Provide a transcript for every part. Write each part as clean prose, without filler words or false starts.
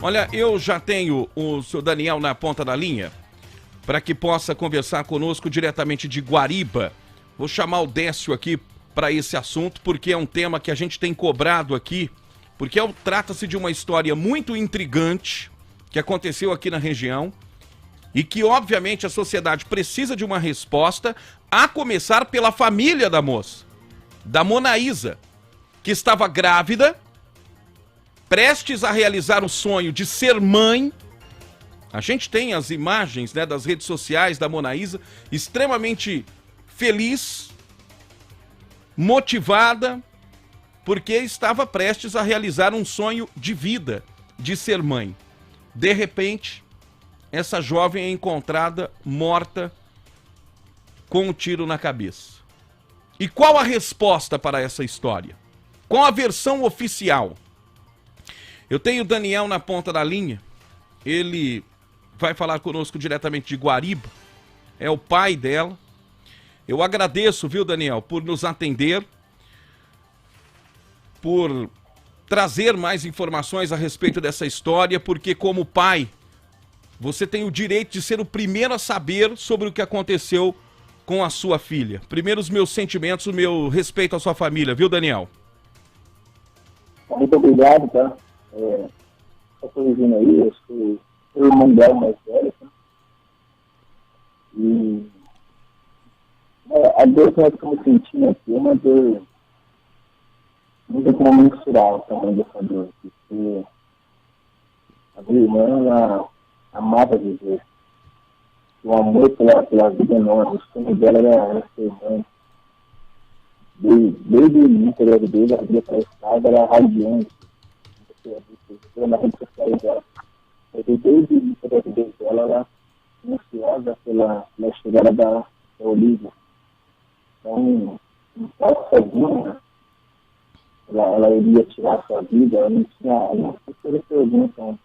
Olha, eu já tenho o seu Daniel na ponta da linha para que possa conversar conosco diretamente de Guariba. Vou chamar o Décio aqui para esse assunto, porque é um tema que a gente tem cobrado aqui, porque trata-se de uma história muito intrigante que aconteceu aqui na região e que, obviamente, a sociedade precisa de uma resposta, a começar pela família da moça, da Monaísa, que estava grávida, prestes a realizar o sonho de ser mãe. A gente tem as imagens, né, das redes sociais da Monaísa, extremamente feliz, motivada, porque estava prestes a realizar um sonho de vida, de ser mãe. De repente, essa jovem é encontrada morta com um tiro na cabeça. E qual a resposta para essa história? Qual a versão oficial? Eu tenho o Daniel na ponta da linha, ele vai falar conosco diretamente de Guariba, é o pai dela. Eu agradeço, viu, Daniel, por nos atender, por trazer mais informações a respeito dessa história, porque como pai, você tem o direito de ser o primeiro a saber sobre o que aconteceu com a sua filha. Primeiro, os meus sentimentos, o meu respeito à sua família, viu, Daniel? Muito obrigado, tá? Só corrigindo aí, eu sou o irmão dela mais velho, tá? E a dor que nós estamos sentindo aqui é uma dor, não tem como mensurar o tamanho dessa dor, porque a minha irmã, ela amava viver. O amor pela vida é enorme, o sonho dela era ser mãe. Desde o início da gravidez, a vida para a estrada era radiante. Na rede social dela. Desde o início da gravidez dela, ela ansiosa pela chegada da Olivia. Então, não pode sozinha, ela iria tirar a sua vida, ela não tinha pergunta,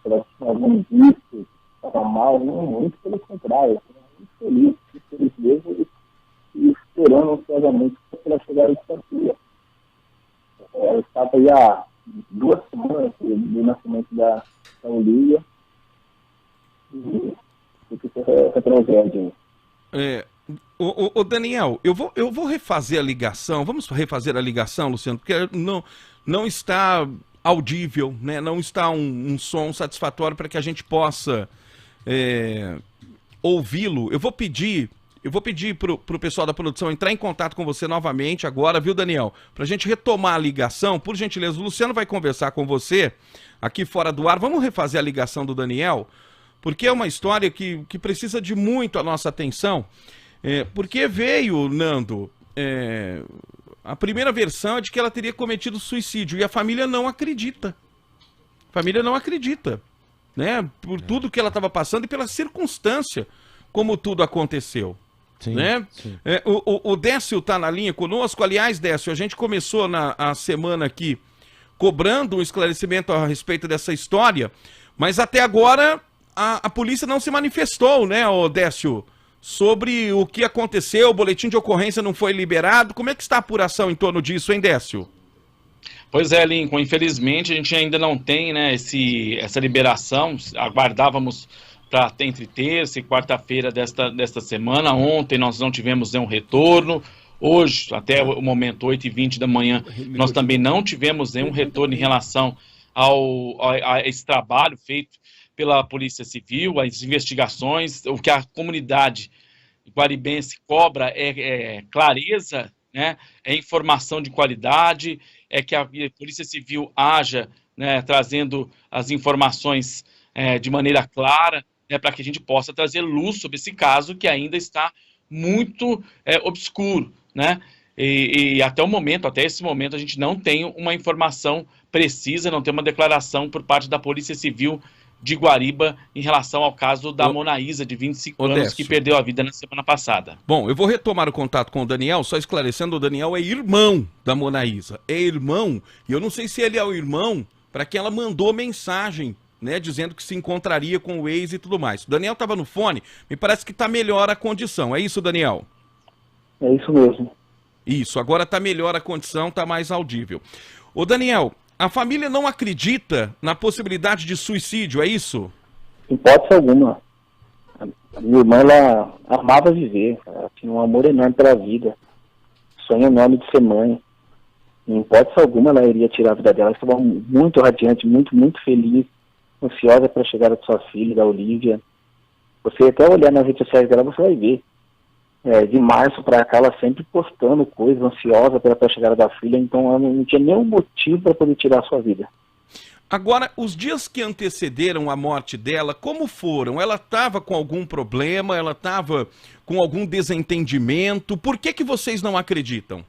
ela tinha algum vício, estava mal, não, muito pelo contrário, muito feliz mesmo e esperando ansiosamente pela chegada de sua filha. Ela estava aí há 2 semanas do nascimento da Olivia e essa tragédia aí. Ô Daniel, eu vou refazer a ligação, vamos refazer a ligação, Luciano, porque não está audível, né? Não está um som satisfatório para que a gente possa ouvi-lo. Eu vou pedir pro pessoal da produção entrar em contato com você novamente agora, viu, Daniel? Pra gente retomar a ligação, por gentileza, o Luciano vai conversar com você aqui fora do ar. Vamos refazer a ligação do Daniel, porque é uma história que precisa de muito a nossa atenção. Porque veio, Nando, a primeira versão é de que ela teria cometido suicídio e a família não acredita. A família não acredita, né? Por tudo que ela estava passando e pela circunstância como tudo aconteceu. Sim, né? Sim. O Décio está na linha conosco. Aliás, Décio, a gente começou a semana aqui cobrando um esclarecimento a respeito dessa história, mas até agora a polícia não se manifestou, né, Décio? Sobre o que aconteceu, o boletim de ocorrência não foi liberado. Como é que está a apuração em torno disso, hein, Décio? Pois é, Lincoln, infelizmente a gente ainda não tem, né, essa liberação. Aguardávamos para entre terça e quarta-feira desta semana. Ontem nós não tivemos nenhum retorno. Hoje, até o momento, 8h20 da manhã, nós também não tivemos nenhum retorno em relação a esse trabalho feito pela Polícia Civil, as investigações. O que a comunidade guaribense cobra é clareza, né? É informação de qualidade, é que a Polícia Civil haja, né, trazendo as informações de maneira clara, né, para que a gente possa trazer luz sobre esse caso que ainda está muito obscuro, né? E até esse momento, a gente não tem uma informação precisa, não tem uma declaração por parte da Polícia Civil de Guariba em relação ao caso da Monaísa, de 25 anos, Décio, que perdeu a vida na semana passada. Bom, eu vou retomar o contato com o Daniel, só esclarecendo, o Daniel é irmão da Monaísa. É irmão, e eu não sei se ele é o irmão para quem ela mandou mensagem, né, dizendo que se encontraria com o ex e tudo mais. O Daniel estava no fone, me parece que está melhor a condição. É isso, Daniel? É isso mesmo. Isso, agora está melhor a condição, está mais audível. Ô Daniel, A família não acredita na possibilidade de suicídio, é isso? Em hipótese alguma. A minha irmã, ela amava viver, ela tinha um amor enorme pela vida, sonho enorme de ser mãe. Em hipótese alguma ela iria tirar a vida dela. Ela estava muito radiante, muito, muito feliz, ansiosa para a chegada de sua filha, da Olivia. Você até olhar nas redes sociais dela, você vai ver. De março para cá, ela sempre postando coisas, ansiosa pela chegada da filha, então ela não tinha nenhum motivo para poder tirar a sua vida. Agora, os dias que antecederam a morte dela, como foram? Ela estava com algum problema? Ela estava com algum desentendimento? Por que vocês não acreditam?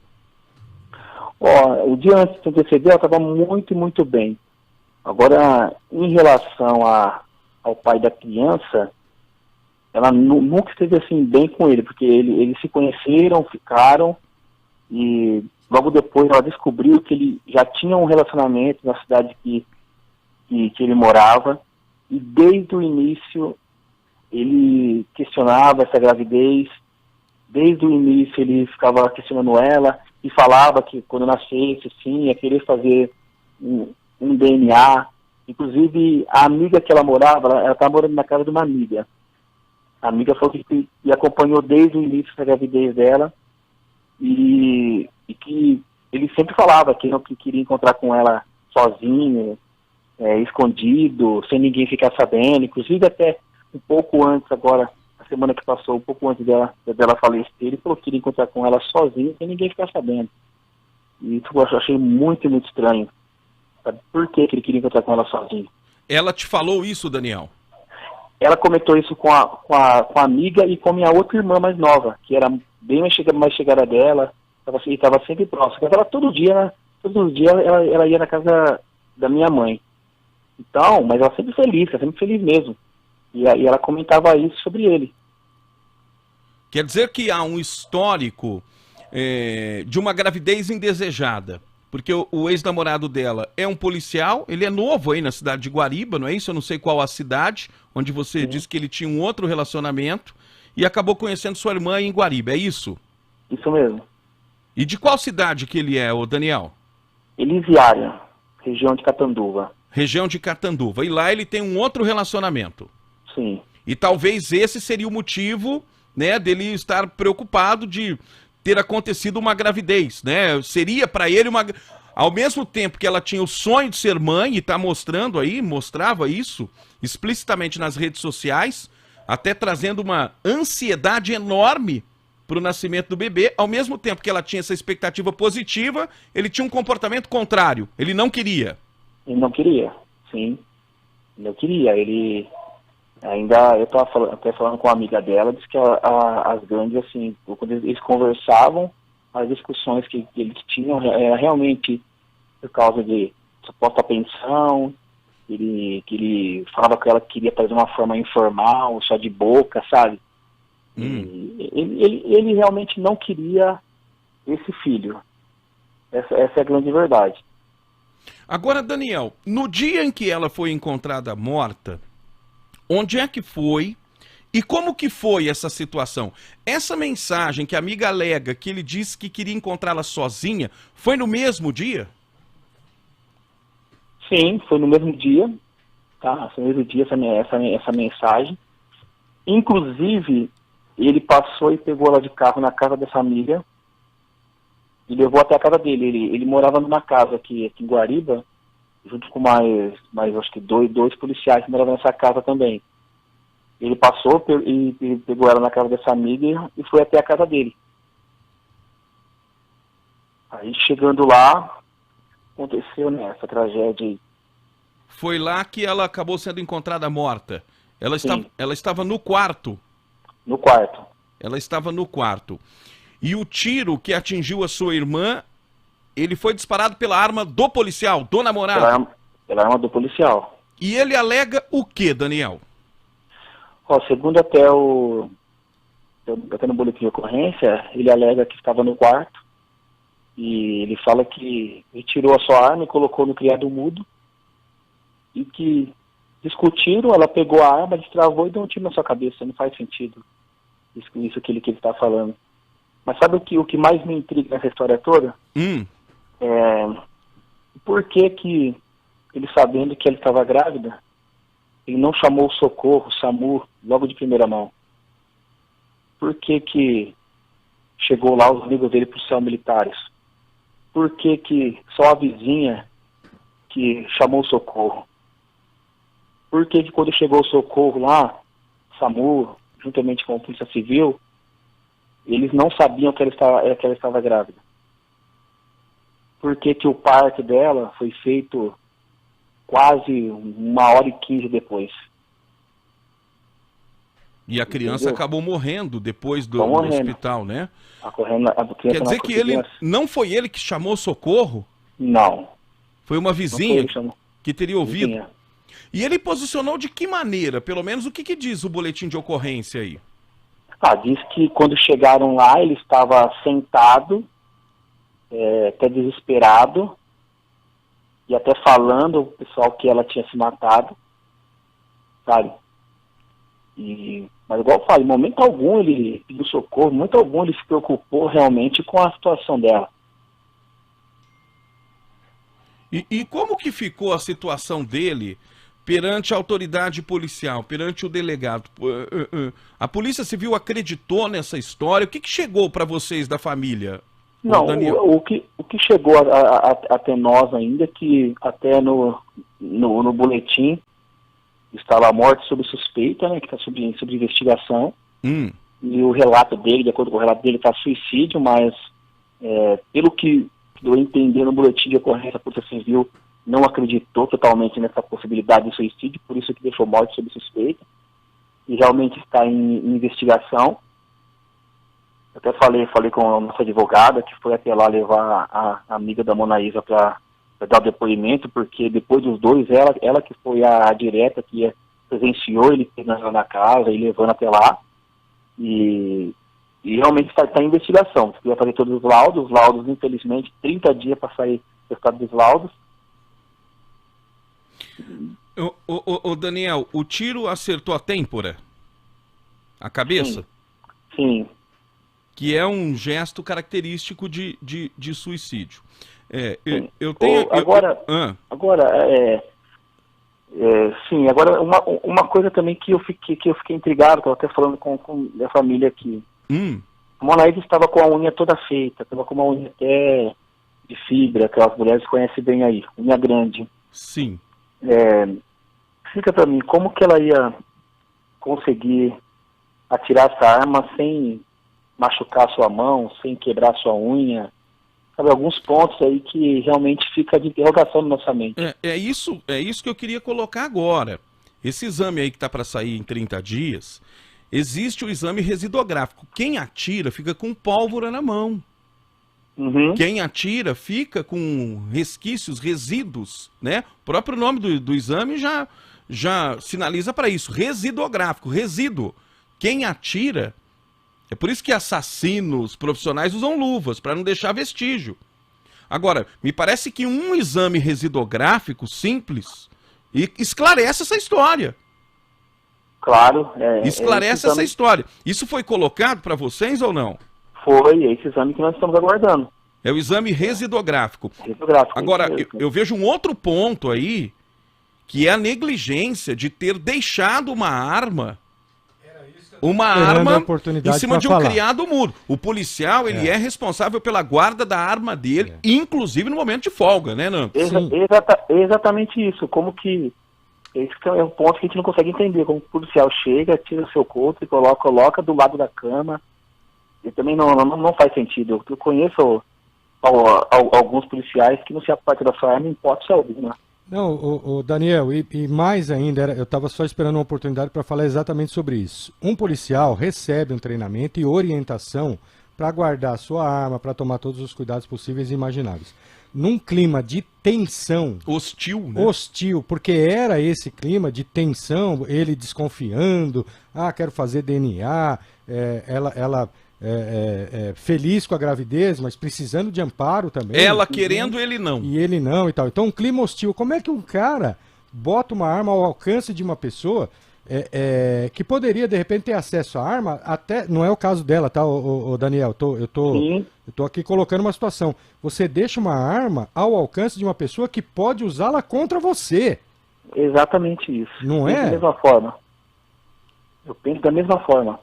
O dia antes de anteceder, ela estava muito, muito bem. Agora, em relação ao pai da criança, ela nunca esteve assim bem com ele, porque eles se conheceram, ficaram, e logo depois ela descobriu que ele já tinha um relacionamento na cidade que ele morava, e desde o início ele questionava essa gravidez, desde o início ele ficava questionando ela, e falava que quando nascesse, sim, ia querer fazer um DNA. Inclusive, a amiga que ela morava, ela estava morando na casa de uma amiga. A amiga falou que acompanhou desde o início da gravidez dela e que ele sempre falava que não queria encontrar com ela sozinho, escondido, sem ninguém ficar sabendo. Inclusive até um pouco antes, agora, a semana que passou, um pouco antes dela falecer, ele falou que queria encontrar com ela sozinho, sem ninguém ficar sabendo. E isso eu achei muito, muito estranho. Sabe por que ele queria encontrar com ela sozinho? Ela te falou isso, Daniel? Ela comentou isso com a amiga e com a minha outra irmã mais nova, que era bem mais chegada dela, estava sempre próxima. Ela todo dia ela ia na casa da minha mãe. Então, mas ela sempre feliz mesmo. E ela comentava isso sobre ele. Quer dizer que há um histórico de uma gravidez indesejada. Porque o ex-namorado dela é um policial, ele é novo aí na cidade de Guariba, não é isso? Eu não sei qual a cidade, onde você disse que ele tinha um outro relacionamento e acabou conhecendo sua irmã em Guariba, é isso? Isso mesmo. E de qual cidade que ele é, ô Daniel? Elisiária, região de Catanduva. Região de Catanduva. E lá ele tem um outro relacionamento. Sim. E talvez esse seria o motivo, né, dele estar preocupado de ter acontecido uma gravidez, né? Seria para ele uma... Ao mesmo tempo que ela tinha o sonho de ser mãe, e tá mostrando aí, mostrava isso explicitamente nas redes sociais, até trazendo uma ansiedade enorme para o nascimento do bebê, ao mesmo tempo que ela tinha essa expectativa positiva, ele tinha um comportamento contrário, ele não queria. Ele não queria, sim. Ele não queria, ele... Ainda, eu estava até falando com uma amiga dela, disse que as gangues, assim, quando eles conversavam, as discussões que eles tinham era realmente por causa de suposta pensão, que ele falava que ela queria fazer de uma forma informal, só de boca, sabe? Ele realmente não queria esse filho. Essa é a grande verdade. Agora, Daniel, no dia em que ela foi encontrada morta, onde é que foi e como que foi essa situação? Essa mensagem que a amiga alega que ele disse que queria encontrá-la sozinha, foi no mesmo dia? Sim, foi no mesmo dia, tá? Foi no mesmo dia essa mensagem. Inclusive, ele passou e pegou ela de carro na casa dessa amiga e levou até a casa dele. Ele morava numa casa aqui em Guariba, junto com mais acho que dois policiais que moravam nessa casa também. Ele passou e pegou ela na casa dessa amiga e foi até a casa dele. Aí chegando lá, aconteceu essa tragédia aí. Foi lá que ela acabou sendo encontrada morta. Ela estava no quarto. No quarto. Ela estava no quarto. E o tiro que atingiu a sua irmã, ele foi disparado pela arma do policial, do namorado? Pela arma do policial. E ele alega o que, Daniel? Segundo até no boletim de ocorrência, ele alega que estava no quarto e ele fala que ele tirou a sua arma e colocou no criado mudo e que discutiram, ela pegou a arma, destravou e deu um tiro na sua cabeça. Não faz sentido isso que ele está falando. Mas sabe o que mais me intriga nessa história toda? Por que que ele, sabendo que ele estava grávida, ele não chamou o socorro, o SAMU, logo de primeira mão? Por que que chegou lá os amigos dele, policiais militares? Por que que só a vizinha que chamou o socorro? Por que que quando chegou o socorro lá, SAMU, juntamente com a Polícia Civil, eles não sabiam que ela estava grávida? Por que que o parto dela foi feito quase 1h15 depois? E a criança Entendeu? acabou morrendo depois do Morrendo. hospital, né? Quer Quer dizer que ele não foi ele que chamou socorro? Não. Foi uma Não foi vizinha ele que chamou. que teria ouvido. Vizinha. E ele posicionou de que maneira? Pelo menos o que diz o boletim de ocorrência aí? Diz que quando chegaram lá, ele estava sentado, até desesperado, e até falando o pessoal que ela tinha se matado, sabe? Mas igual eu falo, em momento algum ele pediu socorro, em momento algum ele se preocupou realmente com a situação dela. E como que ficou a situação dele perante a autoridade policial, perante o delegado? A Polícia Civil acreditou nessa história? O que chegou para vocês da família? Não, o que chegou até nós ainda, que até no boletim está lá morte sob suspeita, né, que está sob investigação, e o relato dele, de acordo com o relato dele, está suicídio, mas pelo que eu entender no boletim de ocorrência, a Polícia Civil não acreditou totalmente nessa possibilidade de suicídio, por isso que deixou morte sob suspeita, e realmente está em investigação. Eu até falei com a nossa advogada, que foi até lá levar a amiga da Monaísa para dar o depoimento, porque depois dos dois, ela que foi a direta que presenciou ele pegando na casa e levando até lá, e realmente está em investigação. Você queria fazer todos os laudos, infelizmente, 30 dias para sair o resultado dos laudos. Ô Daniel, o tiro acertou a têmpora? A cabeça? Sim. Que é um gesto característico de suicídio. Eu tenho... Agora, uma coisa também que eu fiquei intrigado, que eu até falando com a família aqui. A Monaísa estava com a unha toda feita, estava com uma unha até de fibra, que as mulheres conhecem bem aí, unha grande. Sim. Fica para mim, como que ela ia conseguir atirar essa arma sem machucar sua mão, sem quebrar sua unha? Sabe, alguns pontos aí que realmente fica de interrogação na nossa mente. É isso que eu queria colocar agora. Esse exame aí que está para sair em 30 dias, existe o exame residográfico. Quem atira fica com pólvora na mão. Quem atira fica com resquícios, resíduos, né? O próprio nome do exame já sinaliza para isso. Residográfico, resíduo. Quem atira... É por isso que assassinos profissionais usam luvas, para não deixar vestígio. Agora, me parece que um exame residográfico simples esclarece essa história. Claro. Esclarece essa história. Isso foi colocado para vocês ou não? Foi, esse exame que nós estamos aguardando. É o exame residográfico. Agora, eu vejo um outro ponto aí, que é a negligência de ter deixado uma arma em cima de um criado muro. O policial, ele é responsável pela guarda da arma dele, inclusive no momento de folga, né, Nando? Exatamente isso. Como que... Esse é um ponto que a gente não consegue entender. Como o policial chega, tira o seu coto e coloca do lado da cama. E também não faz sentido. Eu conheço alguns policiais que não se apartam da sua arma em hipótese alguma. Não, o Daniel, e mais ainda, eu estava só esperando uma oportunidade para falar exatamente sobre isso. Um policial recebe um treinamento e orientação para guardar a sua arma, para tomar todos os cuidados possíveis e imagináveis. Num clima de tensão... Hostil, né? Hostil, porque era esse clima de tensão, ele desconfiando, quero fazer DNA, ela feliz com a gravidez, mas precisando de amparo também. Ela querendo, ele não. E ele não e tal. Então, um clima hostil. Como é que um cara bota uma arma ao alcance de uma pessoa que poderia, de repente, ter acesso à arma, até, não é o caso dela, tá, ô Daniel? Eu tô aqui colocando uma situação. Você deixa uma arma ao alcance de uma pessoa que pode usá-la contra você. Exatamente isso. Não Da é? mesma forma. Eu penso da mesma forma.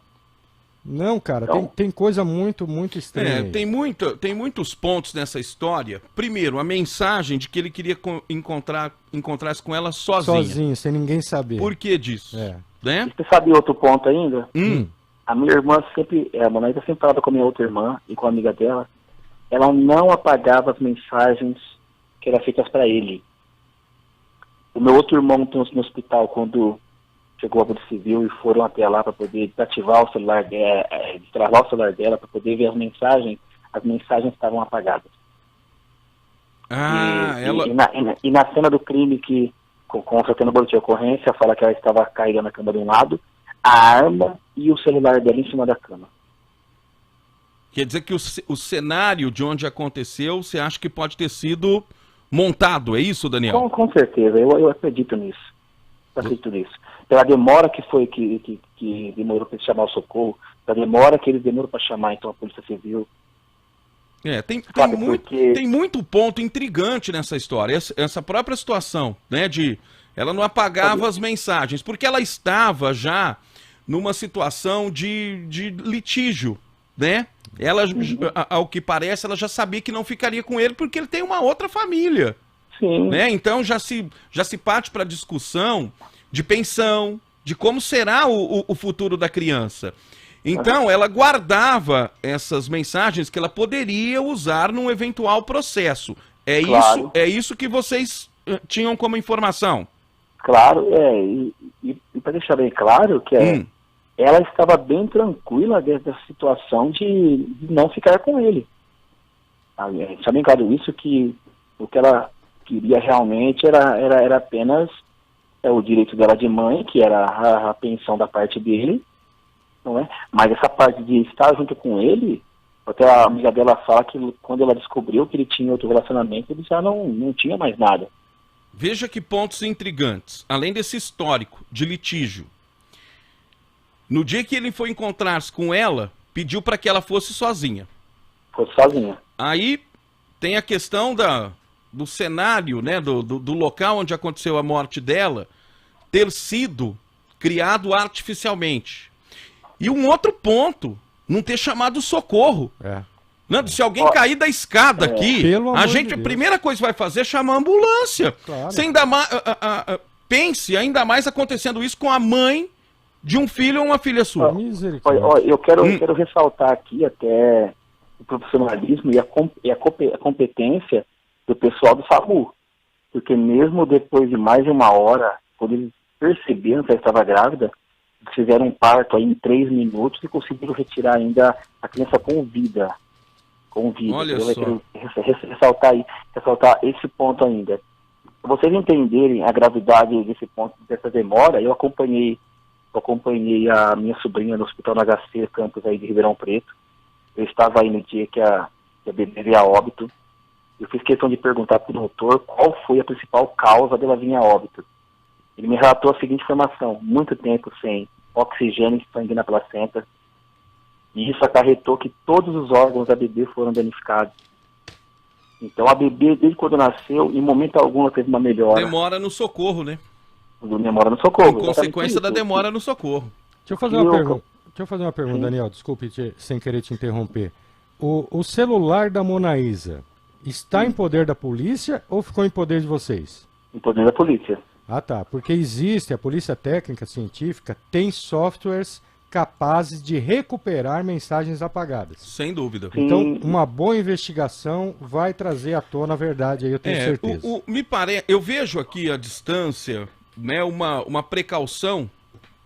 Não, cara, Então, tem coisa muito estranha. Tem muitos pontos nessa história. Primeiro, a mensagem de que ele queria encontrar-se com ela Sozinho, sem ninguém saber. Por que disso? Né? você sabe outro ponto ainda? Hum. A minha irmã sempre, a Manaísa sempre falava com a minha outra irmã e com a amiga dela, ela não apagava as mensagens que eram feitas para ele. O meu outro irmão no hospital, quando chegou a Polícia Civil e foram até lá para poder desativar o celular dela, destravar o celular dela para poder ver as mensagens estavam apagadas. E na cena do crime que constatando o boletim de ocorrência, fala que ela estava caída na cama de um lado, a arma e o celular dela em cima da cama. Quer dizer que o cenário de onde aconteceu, você acha que pode ter sido montado, é isso, Daniel? Com certeza, eu acredito nisso. Pela demora que demorou para chamar o socorro, pela demora que eles demoram para chamar então a Polícia Civil. Tem muito ponto intrigante nessa história. Essa própria situação, né, de ela não apagava as mensagens, porque ela estava já numa situação de litígio, né? Ela, ao que parece, ela já sabia que não ficaria com ele porque ele tem uma outra família. Sim. Né? Então já se parte para discussão de pensão, de como será o futuro da criança. Então, ela guardava essas mensagens que ela poderia usar num eventual processo. Claro. É isso que vocês tinham como informação? Claro, e para deixar bem claro que ela estava bem tranquila dessa situação de não ficar com ele. Deixar bem claro isso, que o que ela queria realmente era apenas o direito dela de mãe, que era a pensão da parte dele, não é? Mas essa parte de estar junto com ele, até a amiga dela fala que quando ela descobriu que ele tinha outro relacionamento, ele já não tinha mais nada. Veja que pontos intrigantes. Além desse histórico de litígio, no dia que ele foi encontrar-se com ela, pediu para que ela fosse sozinha. Fosse sozinha. Aí tem a questão do cenário, né, do local onde aconteceu a morte dela, ter sido criado artificialmente. E um outro ponto, não ter chamado socorro. Nando, se alguém cair da escada aqui, a primeira coisa que vai fazer é chamar a ambulância. Claro. Pense ainda mais acontecendo isso com a mãe de um filho ou uma filha sua. Eu quero ressaltar aqui até o profissionalismo e a competência do pessoal do SAMU. Porque mesmo depois de mais de uma hora, quando eles perceberam que ela estava grávida, fizeram um parto aí em 3 minutos e conseguiram retirar ainda a criança com vida. Olha eu só. quero ressaltar esse ponto ainda. Para vocês entenderem a gravidade desse ponto, dessa demora, eu acompanhei a minha sobrinha no Hospital no HC Campus aí de Ribeirão Preto. Eu estava aí no dia que a bebê veio a óbito. Eu fiz questão de perguntar para o doutor qual foi a principal causa dela vir a óbito. Ele me relatou a seguinte informação: muito tempo sem oxigênio e sangue na placenta. E isso acarretou que todos os órgãos da bebê foram danificados. Então a bebê, desde quando nasceu, em momento algum ela teve uma melhora. Demora no socorro, né? Demora no socorro. Em consequência da demora no socorro. Deixa eu fazer uma pergunta, Daniel, desculpe sem querer te interromper. O celular da Monaísa está em poder da polícia ou ficou em poder de vocês? Em poder da polícia. Ah, tá. Porque a polícia técnica científica tem softwares capazes de recuperar mensagens apagadas. Sem dúvida. Então, uma boa investigação vai trazer à tona a verdade, aí eu tenho certeza. Eu vejo aqui a distância, né, uma precaução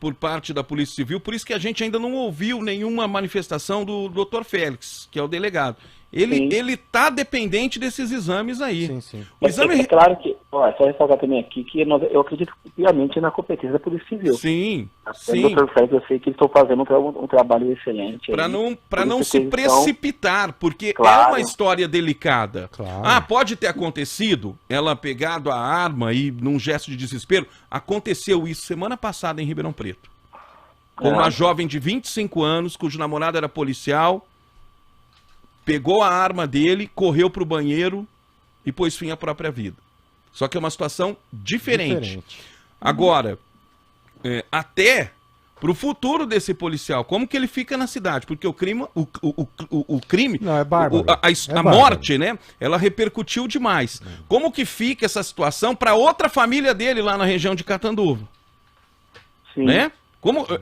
por parte da Polícia Civil, por isso que a gente ainda não ouviu nenhuma manifestação do Dr. Félix, que é o delegado. ele tá dependente desses exames aí. Sim, sim. O exame... É claro que, ó, só ressaltar também aqui, que eu acredito piamente na competência da Polícia Civil. Sim, Sim. sim. Dr. Fred, eu sei que eles estão fazendo um trabalho excelente. Para não se precipitar, porque claro, é uma história delicada. Claro. Ah, pode ter acontecido, ela pegado a arma e num gesto de desespero. Aconteceu isso semana passada em Ribeirão Preto. Com uma jovem de 25 anos, cujo namorado era policial, pegou a arma dele, correu para o banheiro e pôs fim à própria vida. Só que é uma situação diferente. Agora, até para o futuro desse policial, como que ele fica na cidade? Porque o crime, o crime, não, é bárbaro. A morte, né? Ela repercutiu demais. Como que fica essa situação para outra família dele lá na região de Catanduva? Sim. Né?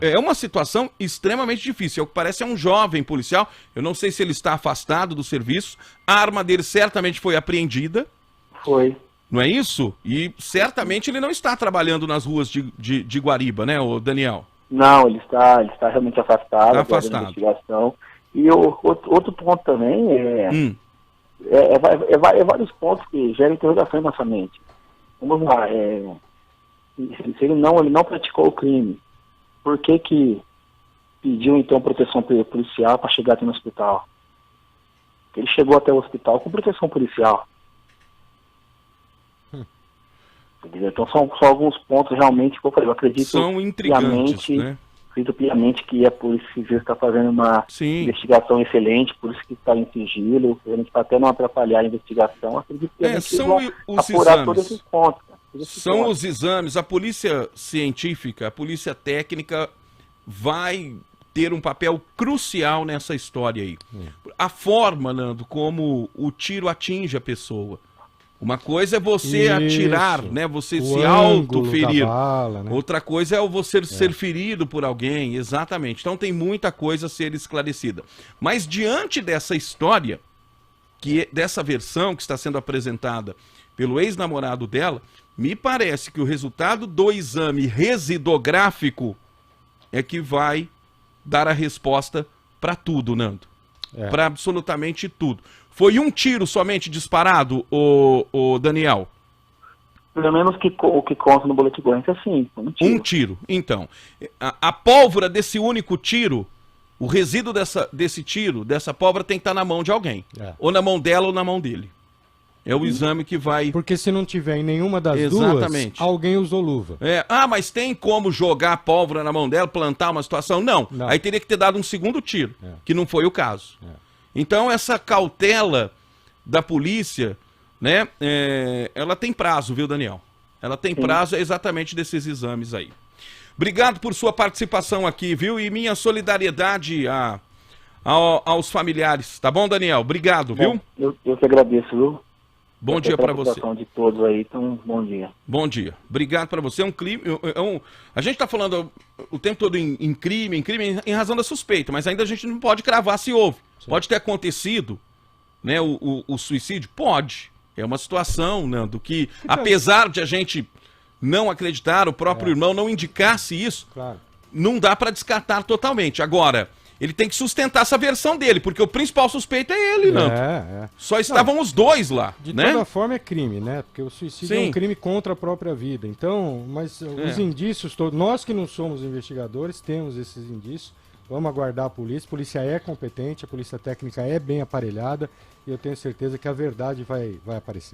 É uma situação extremamente difícil. É o que parece é um jovem policial. Eu não sei se ele está afastado do serviço. A arma dele certamente foi apreendida. Foi. Não é isso? E certamente ele não está trabalhando nas ruas de Guariba, né, o Daniel? Não, ele está realmente afastado. Está afastado. Da investigação. E outro ponto também é vários pontos que geram interrogação em nossa mente. Vamos lá. Se ele não praticou o crime, por que pediu, então, proteção policial para chegar até no hospital? Ele chegou até o hospital com proteção policial. Então, são alguns pontos realmente que eu acredito são intrigantes, né? Acredito piamente que a Polícia Civil está fazendo uma investigação excelente, por isso que está em sigilo, para até não atrapalhar a investigação. Acredito que são os apurar exames. todos esses pontos. São os exames. A polícia científica, a polícia técnica vai ter um papel crucial nessa história aí. A forma, Nando, como o tiro atinge a pessoa. Uma coisa é você atirar, né? Você se autoferir. Né? Outra coisa é você ser ferido por alguém, exatamente. Então tem muita coisa a ser esclarecida. Mas diante dessa história, dessa versão que está sendo apresentada pelo ex-namorado dela, me parece que o resultado do exame residográfico é que vai dar a resposta para tudo, Nando. Para absolutamente tudo. Foi um tiro somente disparado, o Daniel? Pelo menos o que consta no boletim de ocorrência, sim. Um tiro. Então, a pólvora desse único tiro, o resíduo desse tiro, dessa pólvora, tem que estar na mão de alguém. Ou na mão dela ou na mão dele. É o exame que vai... Porque se não tiver em nenhuma das duas, alguém usou luva. Mas tem como jogar a pólvora na mão dela, plantar uma situação? Não. Aí teria que ter dado um segundo tiro, que não foi o caso. Então essa cautela da polícia, né, ela tem prazo, viu, Daniel? Ela tem prazo exatamente desses exames aí. Obrigado por sua participação aqui, viu? E minha solidariedade aos familiares, tá bom, Daniel? Obrigado, viu? Eu que agradeço, viu? Bom dia para você. De todos aí, então, bom dia. Bom dia. Obrigado para você. É um crime. A gente está falando o tempo todo em crime, em razão da suspeita, mas ainda a gente não pode cravar se houve. Sim. Pode ter acontecido, né, o suicídio? Pode. É uma situação, Nando, que apesar de a gente não acreditar, o próprio irmão não indicasse isso, não dá para descartar totalmente. Agora, ele tem que sustentar essa versão dele, porque o principal suspeito é ele, Nando. Só estavam os dois lá, de né? toda forma é crime, né? Porque o suicídio é um crime contra a própria vida. Então, mas os indícios todos, nós que não somos investigadores, temos esses indícios. Vamos aguardar a polícia é competente, a polícia técnica é bem aparelhada e eu tenho certeza que a verdade vai aparecer.